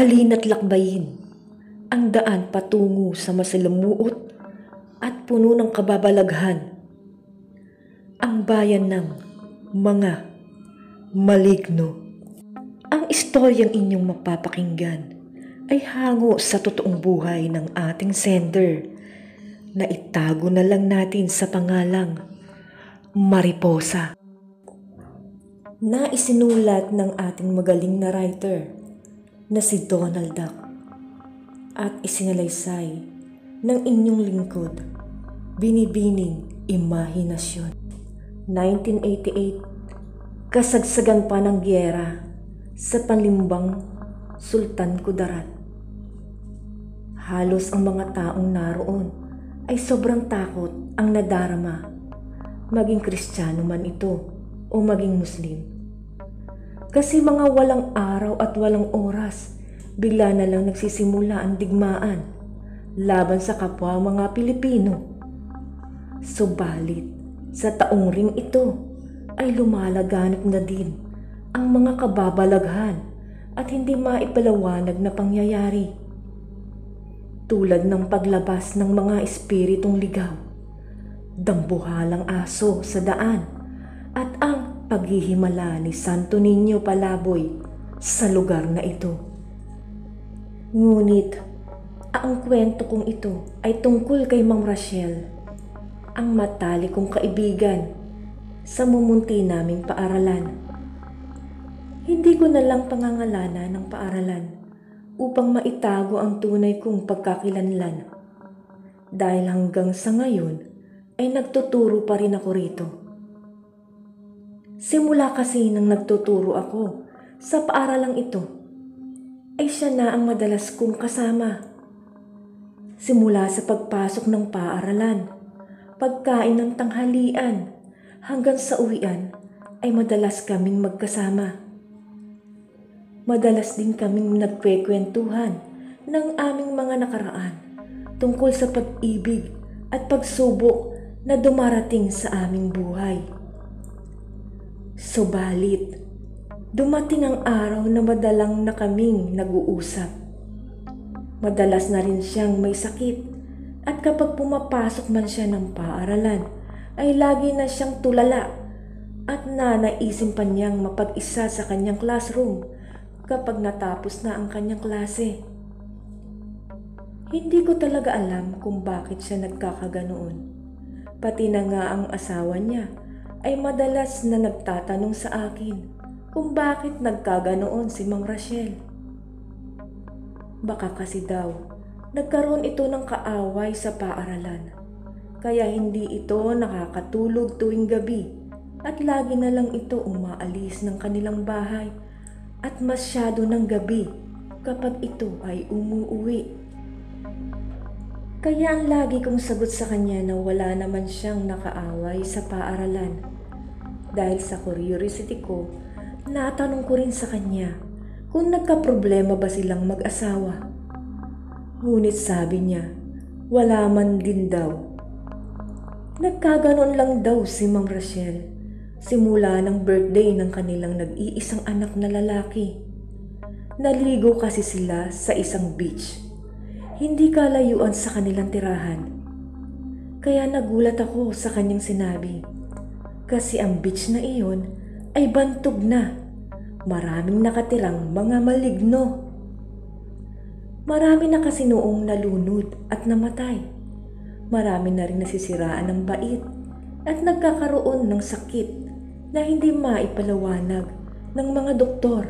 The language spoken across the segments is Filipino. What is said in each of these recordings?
Halina't lakbayin ang daan patungo sa masalimuot at puno ng kababalaghan, ang bayan ng mga maligno. Ang istoryang inyong mapapakinggan ay hango sa totoong buhay ng ating sender na itago na lang natin sa pangalang Mariposa, na isinulat ng ating magaling na writer na si Donald Duck at isinalaysay ng inyong lingkod, Binibining Imahinasyon. 1988, kasagsagan pa ng gyera sa panlimbang Sultan Kudarat. Halos ang mga taong naroon ay sobrang takot ang nadarama, maging Kristiyano man ito o maging Muslim. Kasi mga walang araw at walang oras, bigla na lang nagsisimula ang digmaan laban sa kapwa mga Pilipino. Subalit, sa taong ring ito ay lumalaganap na din ang mga kababalaghan at hindi maipalawanag na pangyayari. Tulad ng paglabas ng mga espiritong ligaw, dambuhalang aso sa daan, at ang paghihimala ni Santo Niño Palaboy sa lugar na ito. Ngunit, ang kwento kong ito ay tungkol kay Ma'am Rachel, ang matalikong kaibigan sa mumunti naming paaralan. Hindi ko na lang pangangalanan ng paaralan upang maitago ang tunay kong pagkakilanlan, dahil hanggang sa ngayon ay nagtuturo pa rin ako rito. Simula kasi nang nagtuturo ako sa paaralang ito, ay siya na ang madalas kong kasama. Simula sa pagpasok ng paaralan, pagkain ng tanghalian, hanggang sa uwian ay madalas kaming magkasama. Madalas din kaming nagkwekwentuhan ng aming mga nakaraan tungkol sa pag-ibig at pagsubok na dumarating sa aming buhay. Subalit, dumating ang araw na madalang na kaming nag-uusap. Madalas na rin siyang may sakit at kapag pumapasok man siya ng paaralan ay lagi na siyang tulala at nanaisin pa niyang mapag-isa sa kanyang classroom kapag natapos na ang kanyang klase. Hindi ko talaga alam kung bakit siya nagkakaganoon. Pati na nga ang asawa niya ay madalas na nagtatanong sa akin kung bakit nagkaganoon si Ma'am Rachel. Baka kasi daw nagkaroon ito ng kaaway sa paaralan, kaya hindi ito nakakatulog tuwing gabi at lagi na lang ito umaalis ng kanilang bahay at masyado ng gabi kapag ito ay umuuwi. Kaya ang lagi kong sagot sa kanya na wala naman siyang nakaaway sa paaralan. Dahil sa curiosity ko, natanong ko rin sa kanya kung nagkaproblema ba silang mag-asawa. Ngunit sabi niya, wala man din daw. Nagkaganon lang daw si Ma'am Rachel simula ng birthday ng kanilang nag-iisang anak na lalaki. Naligo kasi sila sa isang beach, hindi kalayuan sa kanilang tirahan. Kaya nagulat ako sa kanyang sinabi, kasi ang beach na iyon ay bantog na, maraming nakatirang mga maligno. Marami na kasi noong nalunod at namatay. Marami na rin nasisiraan ng bait at nagkakaroon ng sakit na hindi maipalawanag ng mga doktor.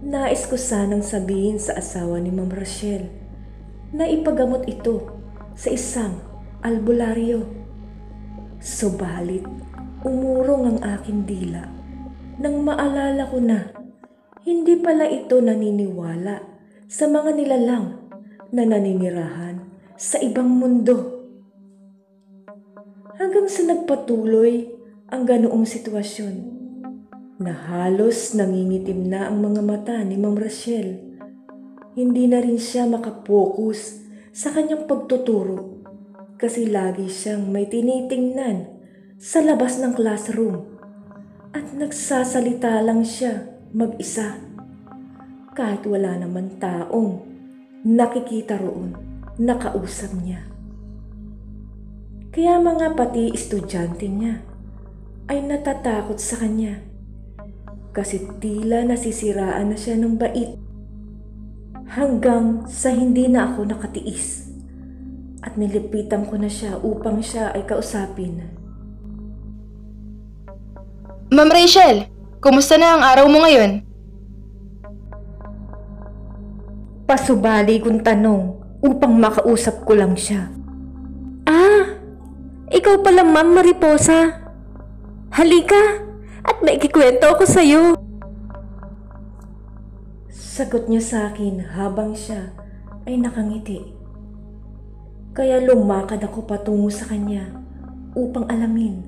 Nais ko sanang sabihin sa asawa ni Ma'am Rachel na ipagamot ito sa isang albularyo. Subalit, umurong ang aking dila nang maalala ko na hindi pala ito naniniwala sa mga nilalang na naninirahan sa ibang mundo. Hanggang sa nagpatuloy ang ganoong sitwasyon na halos nangingitim na ang mga mata ni Ma'am Rachel. Hindi na rin siya makapokus sa kanyang pagtuturo kasi lagi siyang may tinitingnan sa labas ng classroom at nagsasalita lang siya mag-isa. kahit wala naman taong nakikita roon, nakausap niya. Kaya mga pati estudyante niya ay natatakot sa kanya kasi tila nasisiraan na siya ng bait hanggang sa hindi na ako nakatiis at nilipitan ko na siya upang siya ay kausapin. Ma'am Rachel, kumusta na ang araw mo ngayon? Pasubali kong tanong upang makausap ko lang siya. Ah, ikaw pala Ma'am Mariposa. Halika at may ikikwento ako sa'yo. Sagot niya sa akin habang siya ay nakangiti. Kaya lumakad ako patungo sa kanya upang alamin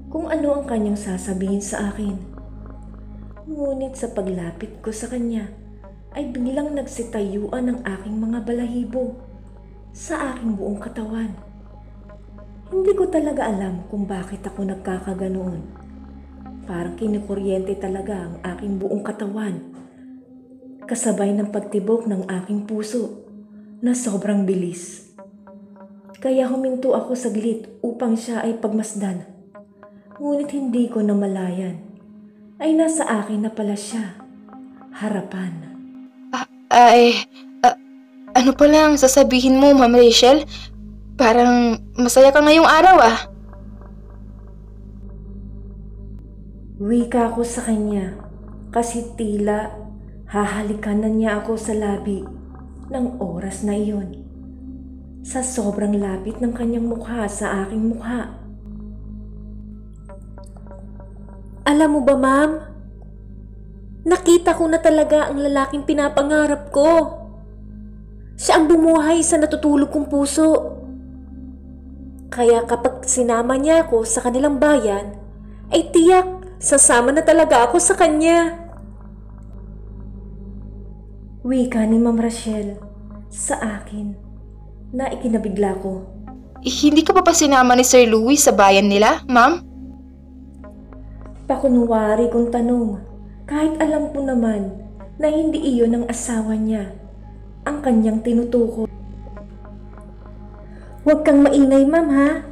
kung ano ang kanyang sasabihin sa akin. Ngunit sa paglapit ko sa kanya, ay biglang nagsitayuan ang aking mga balahibo sa aking buong katawan. Hindi ko talaga alam kung bakit ako nagkakaganoon. Parang kinukuryente talaga ang aking buong katawan, kasabay ng pagtibok ng aking puso na sobrang bilis. Kaya huminto ako saglit upang siya ay pagmasdan. Ngunit hindi ko namalayan ay nasa akin na pala siya, harapan. Ano pa lang sasabihin mo, Ma'am Rachel? Parang masaya ka ngayong araw Wika ko sa kanya kasi tila hahalikan na niya ako sa labi ng oras na iyon. Sa sobrang lapit ng kanyang mukha sa aking mukha. Alam mo ba, Ma'am? Nakita ko na talaga ang lalaking pinapangarap ko. Siya ang bumuhay sa natutulog kong puso. Kaya kapag sinama niya ako sa kanilang bayan, ay tiyak sasama na talaga ako sa kanya. Wika ni Ma'am Rachel sa akin na ikinabigla ko. Hindi ka pa sinama ni Sir Louis sa bayan nila, Ma'am? Pakunwari kong tanong. Kahit alam ko naman na hindi iyon ang asawa niya, ang kanyang tinutukoy. Huwag kang maingay, Ma'am, ha?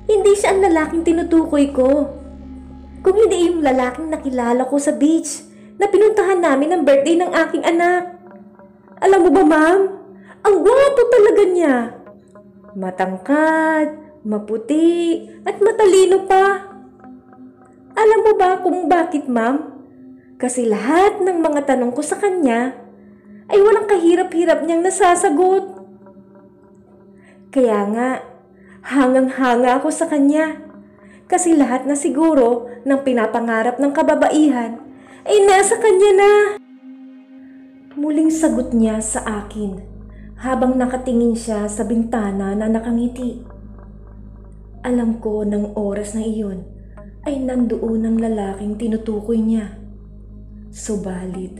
Hindi siya ang lalaking tinutukoy ko. Kung hindi yung lalaking nakilala ko sa beach na pinuntahan namin ang birthday ng aking anak. Alam mo ba, Ma'am? Ang gwapo talaga niya. Matangkad, maputi, at matalino pa. Alam mo ba kung bakit, Ma'am? Kasi lahat ng mga tanong ko sa kanya ay walang kahirap-hirap niyang nasasagot. Kaya nga, hangang-hanga ako sa kanya. Kasi lahat na siguro ng pinapangarap ng kababaihan ay nasa kanya na. Muling sagot niya sa akin habang nakatingin siya sa bintana na nakangiti. Alam ko ng oras na iyon ay nandoon ang lalaking tinutukoy niya. Subalit,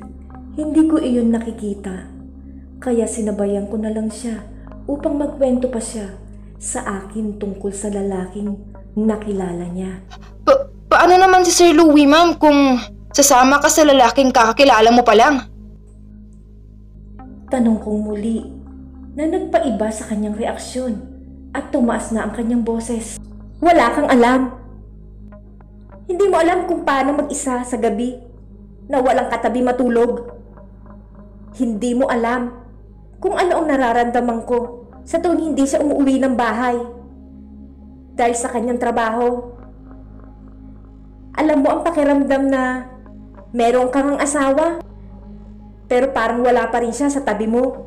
hindi ko iyon nakikita, kaya sinabayan ko na lang siya upang magkwento pa siya sa akin tungkol sa lalaking nakilala niya. Paano naman si Sir Louis, Ma'am, kung sasama ka sa lalaking kakakilala mo pa lang? Tanong kong muli na nagpaiba sa kanyang reaksyon at tumaas na ang kanyang boses. Wala kang alam. Hindi mo alam kung paano mag-isa sa gabi na walang katabi matulog. Hindi mo alam kung ano ang nararamdaman ko sa tuwing hindi siya umuwi ng bahay dahil sa kanyang trabaho. Alam mo ang pakiramdam na meron kang asawa pero parang wala pa rin siya sa tabi mo.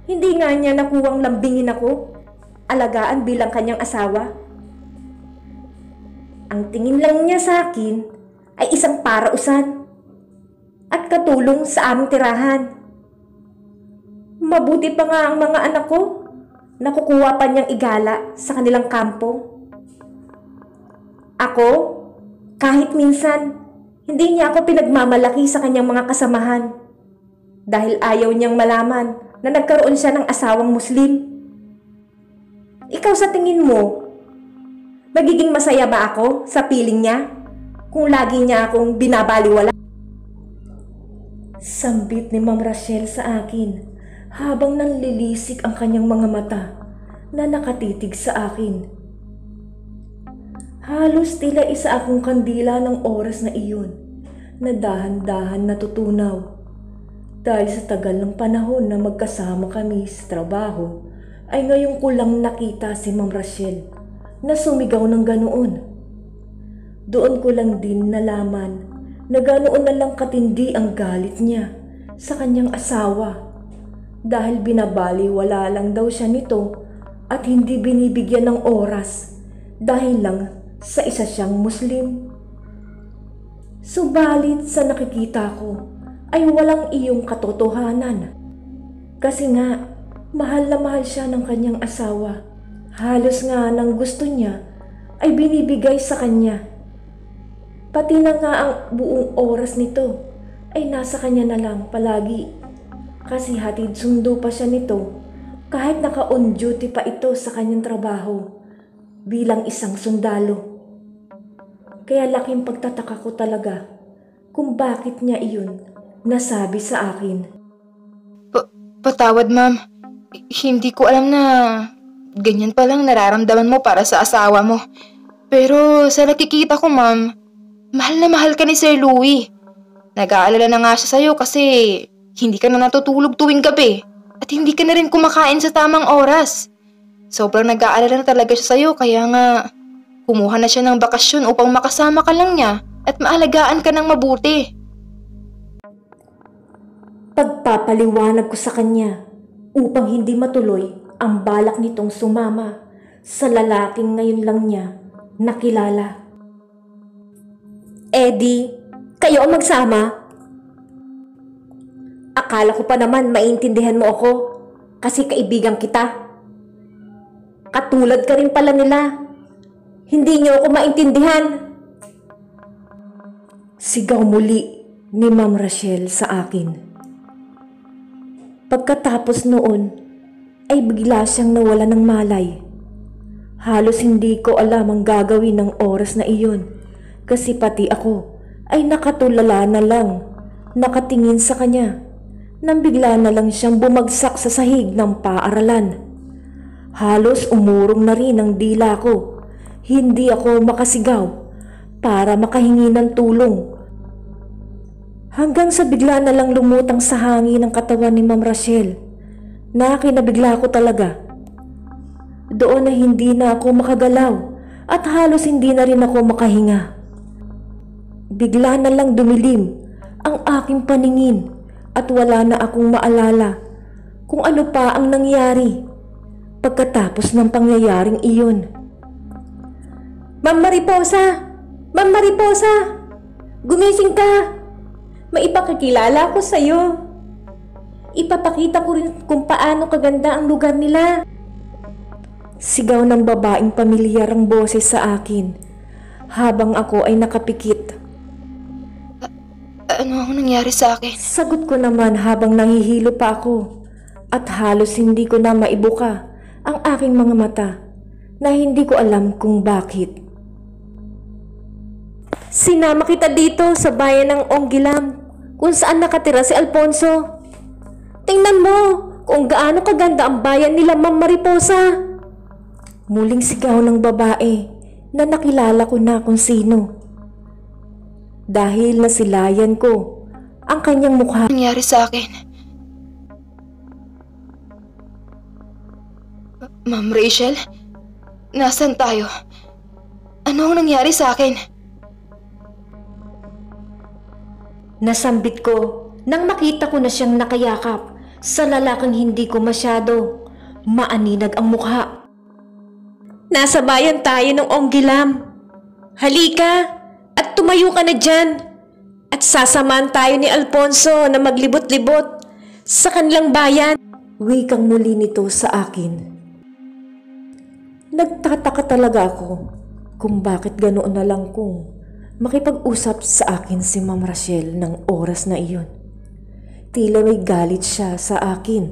Hindi nga niya nakuwang lambingin ako, alagaan bilang kanyang asawa. Ang tingin lang niya sa akin ay isang parausan at katulong sa aming tirahan. Mabuti pa nga ang mga anak ko, nakukuha pa niyang igala sa kanilang kampo. Ako, kahit minsan, hindi niya ako pinagmamalaki sa kanyang mga kasamahan dahil ayaw niyang malaman na nagkaroon siya ng asawang Muslim. Ikaw sa tingin mo, magiging masaya ba ako sa piling niya kung lagi niya akong binabaliwala? Sambit ni Ma'am Rachel sa akin habang nanlilisik ang kanyang mga mata na nakatitig sa akin. Halos tila isa akong kandila ng oras na iyon na dahan-dahan natutunaw. Dahil sa tagal ng panahon na magkasama kami sa trabaho, ay ngayon ko lang nakita si Ma'am Rachel na sumigaw ng ganoon. Doon ko lang din nalaman na ganoon na lang katindi ang galit niya sa kanyang asawa dahil binabaliwala lang daw siya nito at hindi binibigyan ng oras dahil lang sa isa siyang Muslim. Subalit sa nakikita ko ay walang iyong katotohanan. Kasi nga, mahal na mahal siya ng kanyang asawa. Halos nga ng gusto niya ay binibigay sa kanya. Pati na nga ang buong oras nito ay nasa kanya na lang palagi. Kasi hatid sundo pa siya nito kahit naka-on duty pa ito sa kanyang trabaho bilang isang sundalo. Kaya laking pagtataka ko talaga kung bakit niya iyon nasabi sa akin. Patawad, ma'am. Hindi ko alam na ganyan palang nararamdaman mo para sa asawa mo. Pero sa nakikita ko, ma'am, mahal na mahal ka ni Sir Louie. Nag-aalala na nga siya sa'yo kasi hindi ka na natutulog tuwing gabi at hindi ka na rin kumakain sa tamang oras. Sobrang nag-aalala na talaga siya sa'yo kaya nga kumuha na siya ng bakasyon upang makasama ka lang niya at maalagaan ka ng mabuti. Pagpapaliwanag ko sa kanya upang hindi matuloy ang balak nitong sumama sa lalaking ngayon lang niya nakilala. Eddie, kayo ang magsama? Akala ko pa naman maintindihan mo ako kasi kaibigan kita. Katulad ka rin pala nila. Hindi niyo ako maintindihan. Sigaw muli ni Ma'am Rachel sa akin. Pagkatapos noon ay bigla siyang nawala ng malay. Halos hindi ko alam ang gagawin ng oras na iyon kasi pati ako ay nakatulala na lang, nakatingin sa kanya nang bigla na lang siyang bumagsak sa sahig ng paaralan. Halos umurong na rin ang dila ko. Hindi ako makasigaw para makahingi ng tulong. Hanggang sa bigla na lang lumutang sa hangin ang katawan ni Ma'am Rachel. Nakinabigla ko talaga. Doon na hindi na ako makagalaw at halos hindi na rin ako makahinga. Bigla na lang dumilim ang aking paningin at wala na akong maalala kung ano pa ang nangyari pagkatapos ng pangyayaring iyon. Ma'am Mariposa! Ma'am Mariposa! Gumising ka! Maipakikilala ko sa'yo. Ipapakita ko rin kung paano kaganda ang lugar nila. Sigaw ng babaeng pamilyar ang boses sa akin habang ako ay nakapikit. Ano ang nangyari sa akin? Sagot ko naman habang nahihilo pa ako at halos hindi ko na maibuka ang aking mga mata na hindi ko alam kung bakit. Sinama kita dito sa bayan ng Onggilam kung saan nakatira si Alfonso. Tingnan mo kung gaano kaganda ang bayan nila, Ma'am Mariposa. Muling sigaw ng babae na nakilala ko na kung sino. Dahil nasilayan ko ang kanyang mukha. Ano nangyari sa akin? Ma'am Rachel? Nasaan tayo? Ano ang nangyari sa akin? Nasambit ko nang makita ko na siyang nakayakap sa lalaking hindi ko masyado maaninag ang mukha. Nasa bayan tayo ng Onggilam. Halika at tumayo ka na dyan. At sasamahan tayo ni Alfonso na maglibot-libot sa kanilang bayan. Wikang muli nito sa akin. Nagtataka talaga ako kung bakit ganoon na lang kung makipag-usap sa akin si Ma'am Rachel ng oras na iyon. Tila may galit siya sa akin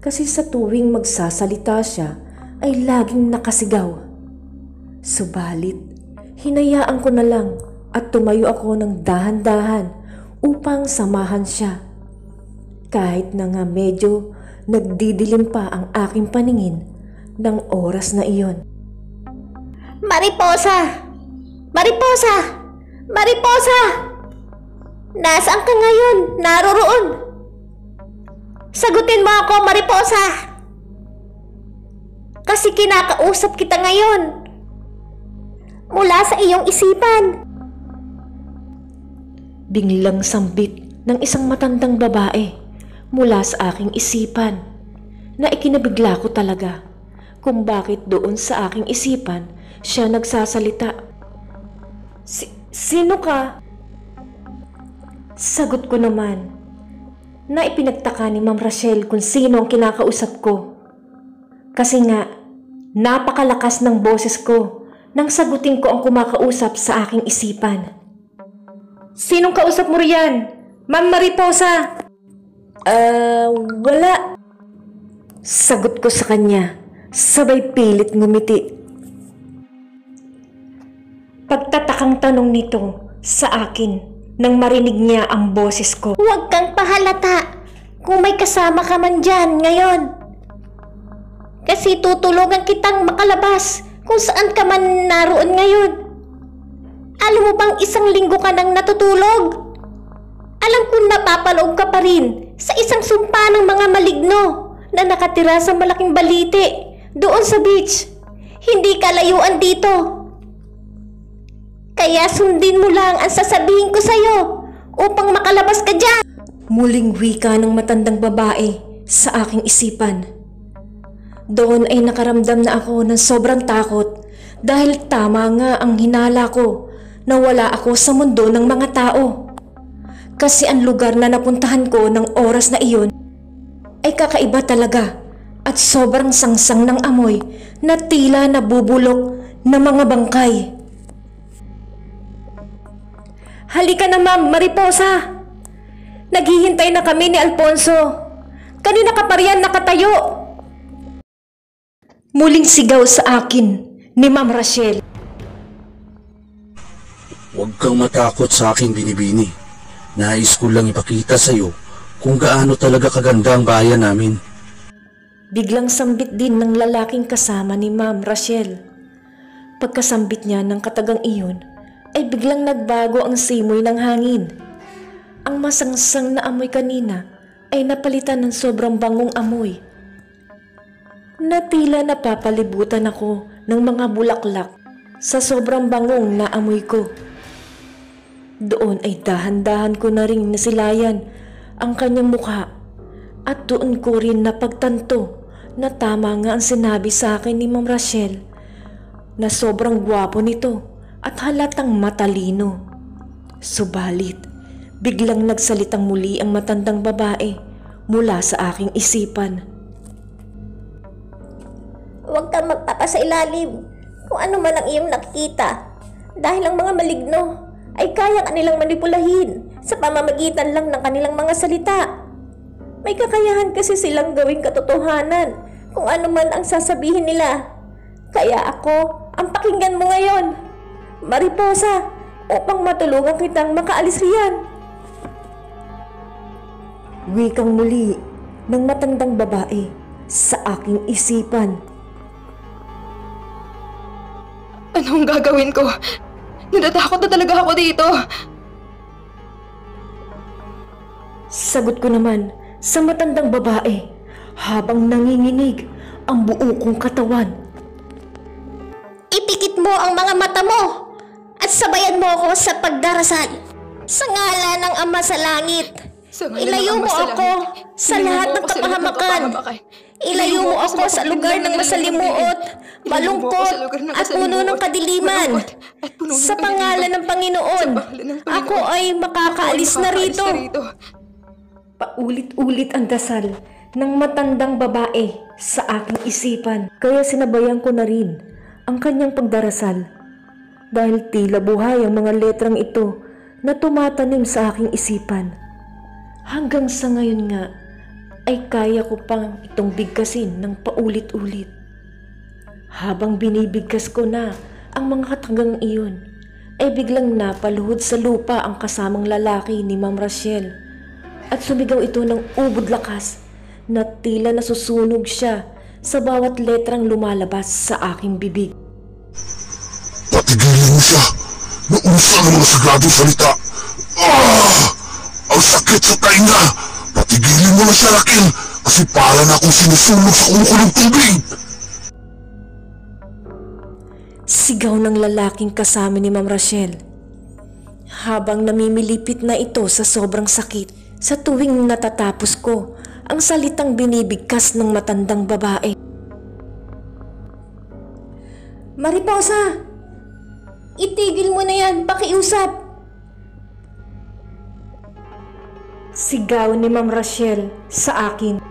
kasi sa tuwing magsasalita siya ay laging nakasigaw. Subalit, hinayaan ko na lang at tumayo ako ng dahan-dahan upang samahan siya kahit na nga medyo nagdidilim pa ang aking paningin ng oras na iyon. Mariposa! Mariposa! Mariposa! Nasaan ka ngayon? Naroroon! Sagutin mo ako, Mariposa! Kasi kinakausap kita ngayon. Mula sa iyong isipan. Biglang sambit ng isang matandang babae mula sa aking isipan na ikinabigla ko talaga kung bakit doon sa aking isipan siya nagsasalita. Sino ka? Sagot ko naman na ipinagtaka ni Ma'am Rachel kung sino ang kinakausap ko. Kasi nga, napakalakas ng boses ko nang sagutin ko ang kumakausap sa aking isipan. Sinong kausap mo riyan? Ma'am Mariposa? Wala. Sagot ko sa kanya, sabay pilit ngumiti. Pagtatakang tanong nito sa akin nang marinig niya ang boses ko. Huwag kang pahalata kung may kasama ka man dyan ngayon. Kasi tutulungan kitang makalabas kung saan ka man naroon ngayon. Alam mo bang isang linggo ka nang natutulog? Alam kong napapaloob ka pa rin sa isang sumpa ng mga maligno na nakatira sa malaking balite doon sa beach. Hindi ka layuan dito. Kaya sundin mo lang ang sasabihin ko sa'yo upang makalabas ka dyan. Muling wika ng matandang babae sa aking isipan. Doon ay nakaramdam na ako ng sobrang takot dahil tama nga ang hinala ko na wala ako sa mundo ng mga tao. Kasi ang lugar na napuntahan ko ng oras na iyon ay kakaiba talaga at sobrang sangsang ng amoy na tila nabubulok na mga bangkay. Halika na Ma'am Mariposa! Naghihintay na kami ni Alfonso. Kanina ka pa riyan nakatayo. Muling sigaw sa akin ni Ma'am Rachel. Huwag kang matakot sa aking binibini. Nais ko lang ipakita sa iyo kung gaano talaga kaganda ang bayan namin. Biglang sambit din ng lalaking kasama ni Ma'am Rachel. Pagkasambit niya ng katagang iyon, ay biglang nagbago ang simoy ng hangin. Ang masangsang na amoy kanina ay napalitan ng sobrang bangong amoy. Na tila napapalibutan ako ng mga bulaklak sa sobrang bangong na amoy ko. Doon ay dahan-dahan ko na ring nasilayan ang kanyang mukha at doon ko rin napagtanto na tama nga ang sinabi sa akin ni Ma'am Rachel na sobrang gwapo nito at halatang matalino. Subalit, biglang nagsalitang muli ang matandang babae mula sa aking isipan. Huwag kang magpapasailalim kung ano man ang iyong nakikita. Dahil ang mga maligno ay kaya kanilang manipulahin sa pamamagitan lang ng kanilang mga salita. May kakayahan kasi silang gawing katotohanan kung ano man ang sasabihin nila. Kaya ako ang pakinggan mo ngayon, Mariposa, upang matulungan kitang makaalis riyan. Wikang muli ng matandang babae sa aking isipan. Anong gagawin ko? Natatakot na talaga ako dito. Sagot ko naman sa matandang babae habang nanginginig ang buo kong katawan. Ipikit mo ang mga mata mo at sabayan mo ako sa pagdarasal. Sa ngalan ng Ama sa Langit, ilayo mo ako sa lahat ng kapahamakan. Ilayo mo ako sa lugar ng masalimuot, malungkot at puno ng kadiliman. Sa pangalan ng Panginoon, ako ay makakaalis na rito. Paulit-ulit ang dasal ng matandang babae sa aking isipan. Kaya sinabayan ko na rin ang kanyang pagdarasal. Dahil tila buhay ang mga letrang ito na tumatanim sa aking isipan. Hanggang sa ngayon nga ay kaya ko pang itong bigkasin ng paulit-ulit. Habang binibigkas ko na ang mga katagang iyon, ay biglang napaluhod sa lupa ang kasamang lalaki ni Ma'am Rachel. at sumigaw ito ng ubod lakas na tila nasusunog siya sa bawat letrang lumalabas sa aking bibig. Patigilin mo siya! Nausa ng mga sagradong salita! Ang sakit sa tainga! Patigilin mo na siya, Raquel! Kasi para na akong sinusunog sa kumukulong tubig! Sigaw ng lalaking kasama ni Ma'am Rachel. Habang namimilipit na ito sa sobrang sakit, sa tuwing natatapos ko ang salitang binibigkas ng matandang babae. Mariposa! Itigil mo na yan, pakiusap! Sigaw ni Ma'am Rachel sa akin.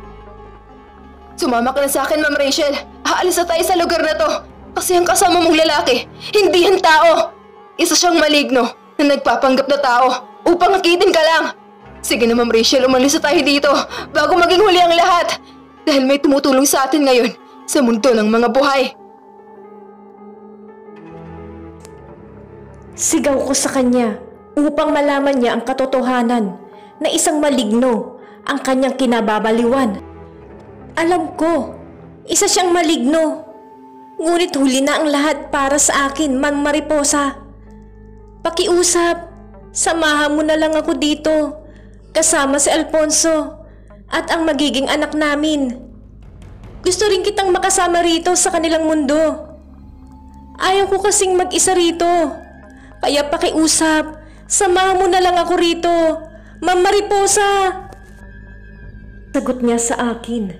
Sumama ka na sa akin, Ma'am Rachel. Aalis na tayo sa lugar na to. Kasi ang kasama mong lalaki, hindi yan tao. Isa siyang maligno na nagpapanggap na tao upang akitin ka lang. Sige na, Ma'am Rachel, umalis na tayo dito bago maging huli ang lahat. Dahil may tumutulong sa atin ngayon sa mundo ng mga buhay. Sigaw ko sa kanya upang malaman niya ang katotohanan na isang maligno ang kanyang kinababaliwan. Alam ko, isa siyang maligno. Ngunit huli na ang lahat para sa akin, Ma'am Mariposa. Pakiusap, samahan mo na lang ako dito, kasama si Alfonso at ang magiging anak namin. Gusto rin kitang makasama rito sa kanilang mundo. Ayaw ko kasing mag-isa rito. Kaya pakiusap, samahan mo na lang ako rito, Ma'am Mariposa. Sagot niya sa akin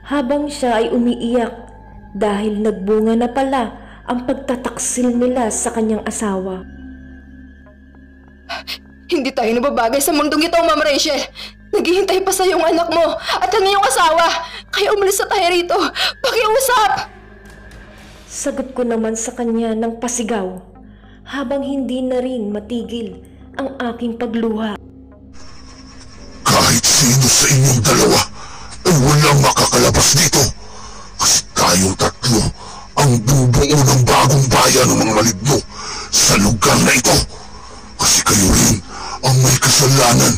habang siya ay umiiyak dahil nagbunga na pala ang pagtataksil nila sa kanyang asawa. Hindi tayo nababagay sa mundong ito, Ma'am Rachel. Naghihintay pa sa iyong anak mo at ang iyong asawa. Kaya umalis na tayo rito. Pakiusap! Sagot ko naman sa kanya ng pasigaw habang hindi na rin matigil ang aking pagluha. Kahit sino sa inyong dalawa ay walang makakalabas dito. Kasi tayong tatlo ang bubuo ng bagong bayan ng mga maligno sa lugar na ito. Kasi kayo rin ang may kasalanan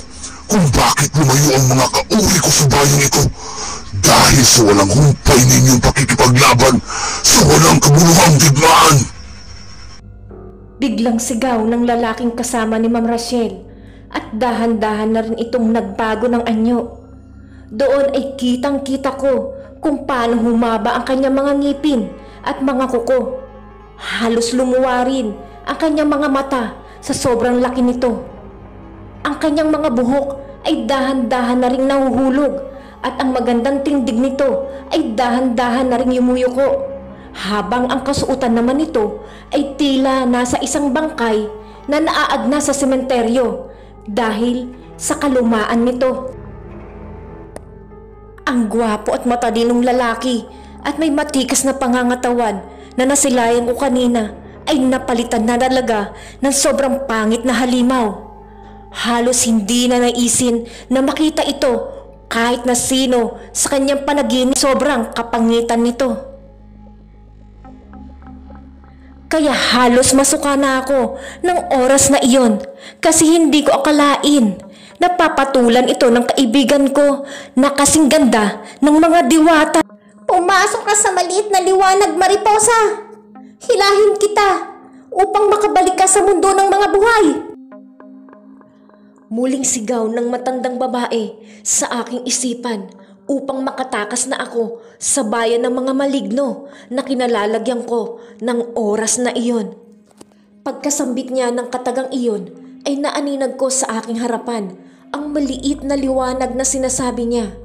kung bakit lumayo ang mga kauri ko sa bayan ito. Dahil sa walang humpay ninyong pakikipaglaban sa walang kabuluhang digmaan. Biglang sigaw ng lalaking kasama ni Ma'am Rachel at dahan-dahan na rin itong nagbago ng anyo. Doon ay kitang-kita ko kung paano humaba ang kanyang mga ngipin at mga kuko. Halos lumuwa rin ang kanyang mga mata sa sobrang laki nito. Ang kanyang mga buhok ay dahan-dahan na ring nahuhulog at ang magandang tindig nito ay dahan-dahan na ring yumuyuko. Habang ang kasuotan naman nito ay tila nasa isang bangkay na naaagna sa sementeryo dahil sa kalumaan nito. Ang gwapo at matalinong lalaki at may matikas na pangangatawan na nasilayan ko kanina ay napalitan na talaga ng sobrang pangit na halimaw. Halos hindi na naisin na makita ito kahit na sino sa kanyang panaginip. Sobrang kapangitan nito. Kaya halos masuka na ako ng oras na iyon kasi hindi ko akalain na papatulan ito ng kaibigan ko na kasing ganda ng mga diwata. Pumasok ka sa maliit na liwanag, Mariposa! Hilahin kita upang makabalik ka sa mundo ng mga buhay! Muling sigaw ng matandang babae sa aking isipan upang makatakas na ako sa bayan ng mga maligno na kinalalagyan ko ng oras na iyon. Pagkasambit niya ng katagang iyon ay naaninag ko sa aking harapan ang maliit na liwanag na sinasabi niya.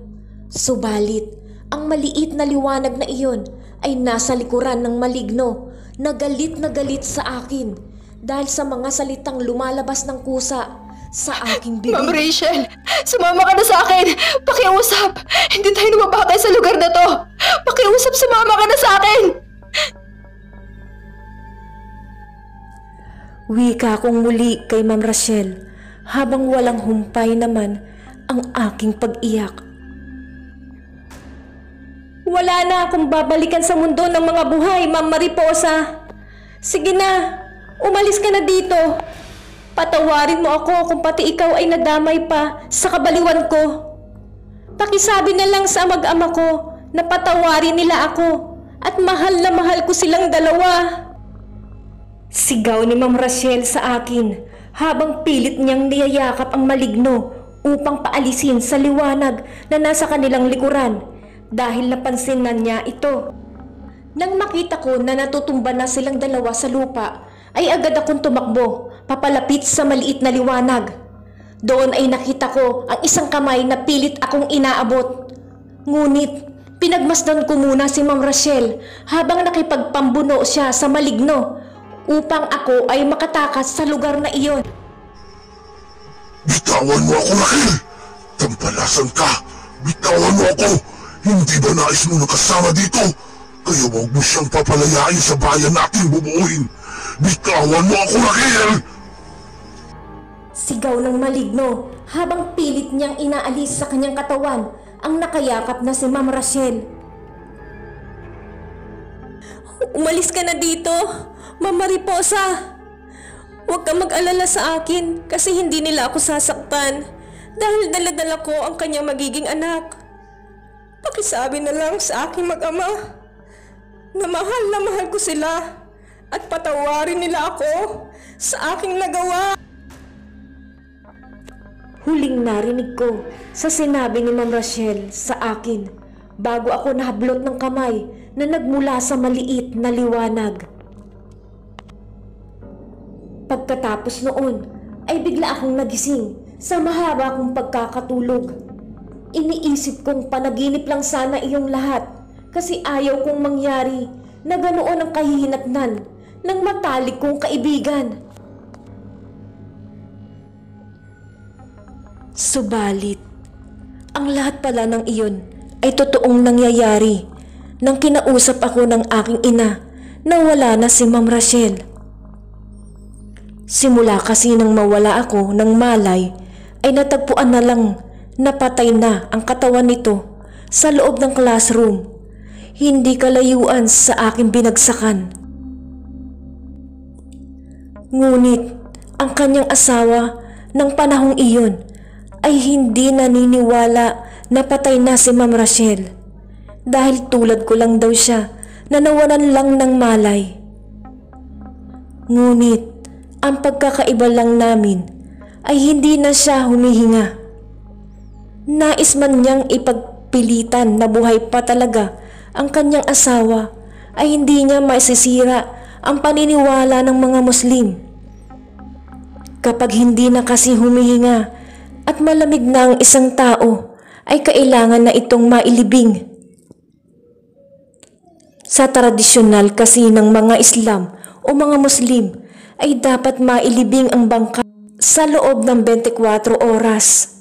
Subalit, ang maliit na liwanag na iyon ay nasa likuran ng maligno na galit sa akin dahil sa mga salitang lumalabas ng kusa sa aking bibig. Ma'am Rachel, sumama ka na sa akin. Pakiusap. Hindi tayo nababagay sa lugar na to. Pakiusap, sumama ka na sa akin. Wika kong muli kay Ma'am Rachel habang walang humpay naman ang aking pag-iyak. Wala na akong babalikan sa mundo ng mga buhay, Ma'am Mariposa. Sige na, umalis ka na dito. Patawarin mo ako kung pati ikaw ay nadamay pa sa kabaliwan ko. Pakisabi na lang sa mag-ama ko na patawarin nila ako at mahal na mahal ko silang dalawa. Sigaw ni Ma'am Rachel sa akin habang pilit niyang niyayakap ang maligno upang paalisin sa liwanag na nasa kanilang likuran dahil napansin na niya ito. Nang makita ko na natutumba na silang dalawa sa lupa, ay agad akong tumakbo papalapit sa maliit na liwanag. Doon ay nakita ko ang isang kamay na pilit akong inaabot. Ngunit pinagmasdan ko muna si Ma'am Rachel habang nakipagpambuno siya sa maligno upang ako ay makatakas sa lugar na iyon. Bitawan mo ako, Rachel! Tampalasan ka! Bitawan mo ako! Hindi ba nais mo nakasama dito? Kaya huwag mo siyang papalayain sa bayan natin bubuuin! Bitawan mo ako, Rachel! Sigaw ng maligno habang pilit niyang inaalis sa kanyang katawan ang nakayakap na si Ma'am Rachel. Umalis ka na dito, Ma'am Mariposa. Huwag kang mag-alala sa akin kasi hindi nila ako sasaktan dahil dala-dala ko ang kanyang magiging anak. Pakisabi na lang sa aking mag-ama na mahal ko sila at patawarin nila ako sa aking nagawa. Huling narinig ko sa sinabi ni Ma'am Rachel sa akin bago ako nahablot ng kamay na nagmula sa maliit na liwanag. Pagkatapos noon ay bigla akong nagising sa mahaba kong pagkakatulog. Iniisip kong panaginip lang sana iyong lahat kasi ayaw kong mangyari na ganoon ang kahihinatnan ng matalik kong kaibigan. Subalit, ang lahat pala ng iyon ay totoong nangyayari nang kinausap ako ng aking ina na wala na si Ma'am Rachel. Simula kasi nang mawala ako ng malay ay natagpuan na lang na patay na ang katawan nito sa loob ng classroom, hindi kalayuan sa aking binagsakan. Ngunit ang kanyang asawa ng panahong iyon ay hindi naniniwala na patay na si Ma'am Rachel dahil tulad ko lang daw siya na nawalan lang ng malay. Ngunit ang pagkakaiba lang namin ay hindi na siya humihinga. Nais man niyang ipagpilitan na buhay pa talaga ang kanyang asawa ay hindi niya maisisira ang paniniwala ng mga Muslim. Kapag hindi na kasi humihinga at malamig na ang isang tao, ay kailangan na itong mailibing. Sa tradisyonal kasi ng mga Islam o mga Muslim, ay dapat mailibing ang bangka sa loob ng 24 oras.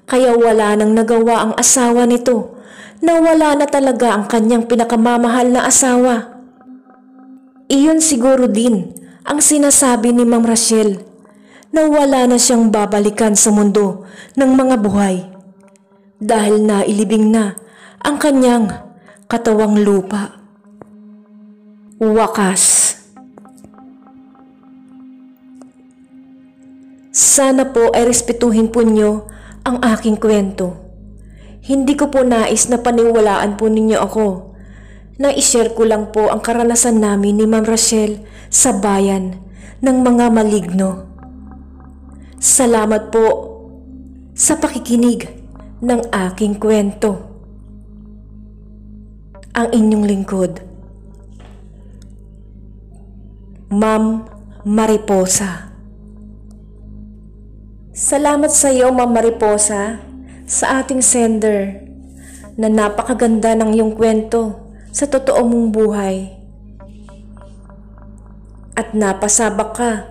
Kaya wala nang nagawa ang asawa nito na wala na talaga ang kanyang pinakamamahal na asawa. Iyon siguro din ang sinasabi ni Ma'am Rachel na wala na siyang babalikan sa mundo ng mga buhay dahil nailibing na ang kanyang katawang lupa. Wakas. Sana po ay respetuhin po niyo ang aking kwento. Hindi ko po nais na paniwalaan po ninyo ako. Na-ishare ko lang po ang karanasan namin ni Ma'am Rachel sa bayan ng mga maligno. Salamat po sa pakikinig ng aking kwento. Ang inyong lingkod, Ma'am Mariposa. Salamat sa iyo, Ma'am Mariposa, sa ating sender na napakaganda ng iyong kwento sa totoo mong buhay. At napasabak ka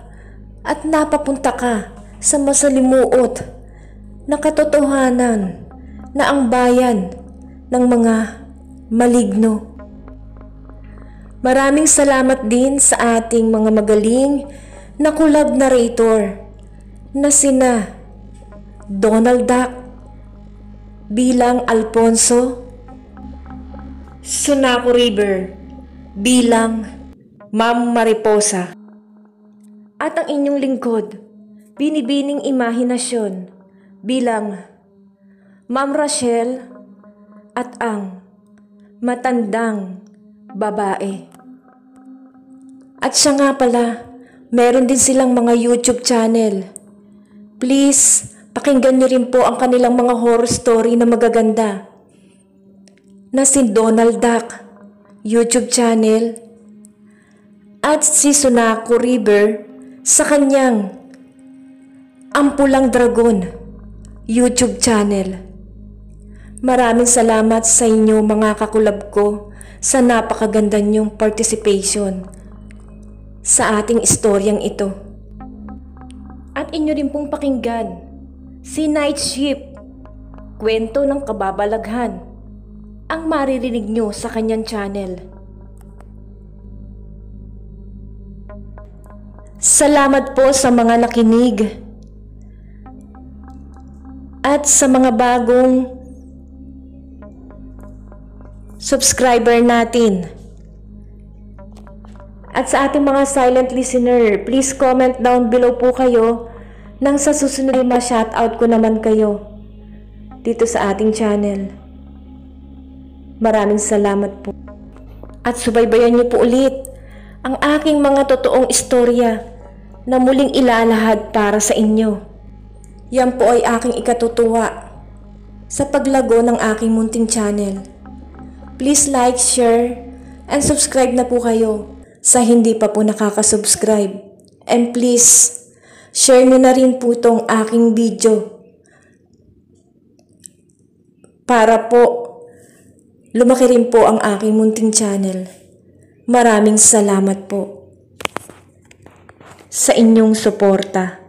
at napapunta ka sa masalimuot na katotohanan na ang bayan ng mga maligno. Maraming salamat din sa ating mga magaling na collab narrator na sina Donald Duck bilang Alfonso, Sunaco River bilang Ma'am Mariposa, at ang inyong lingkod, binibining imahinasyon bilang Ma'am Rachel at ang matandang babae. At siya nga pala, meron din silang mga YouTube channel. Please, pakinggan niyo rin po ang kanilang mga horror story na magaganda. Na si Donald Duck YouTube channel at si Sunako River sa kanyang Ampulang Dragon YouTube channel. Maraming salamat sa inyo mga kakulab ko sa napakaganda niyong participation sa ating istoryang ito. At inyo rin pong pakinggan si Night Shift, kwento ng kababalaghan, ang maririnig nyo sa kanyang channel. Salamat po sa mga nakinig at sa mga bagong subscriber natin. At sa ating mga silent listener, please comment down below po kayo nang sa susunod ma-shoutout ko naman kayo dito sa ating channel. Maraming salamat po. At subaybayan niyo po ulit ang aking mga totoong istorya na muling ilalahad para sa inyo. Yan po ay aking ikatutuwa sa paglago ng aking munting channel. Please like, share, and subscribe na po kayo sa hindi pa po nakaka-subscribe. And please, share nyo na rin po itong aking video para po lumaki rin po ang aking munting channel. Maraming salamat po sa inyong suporta.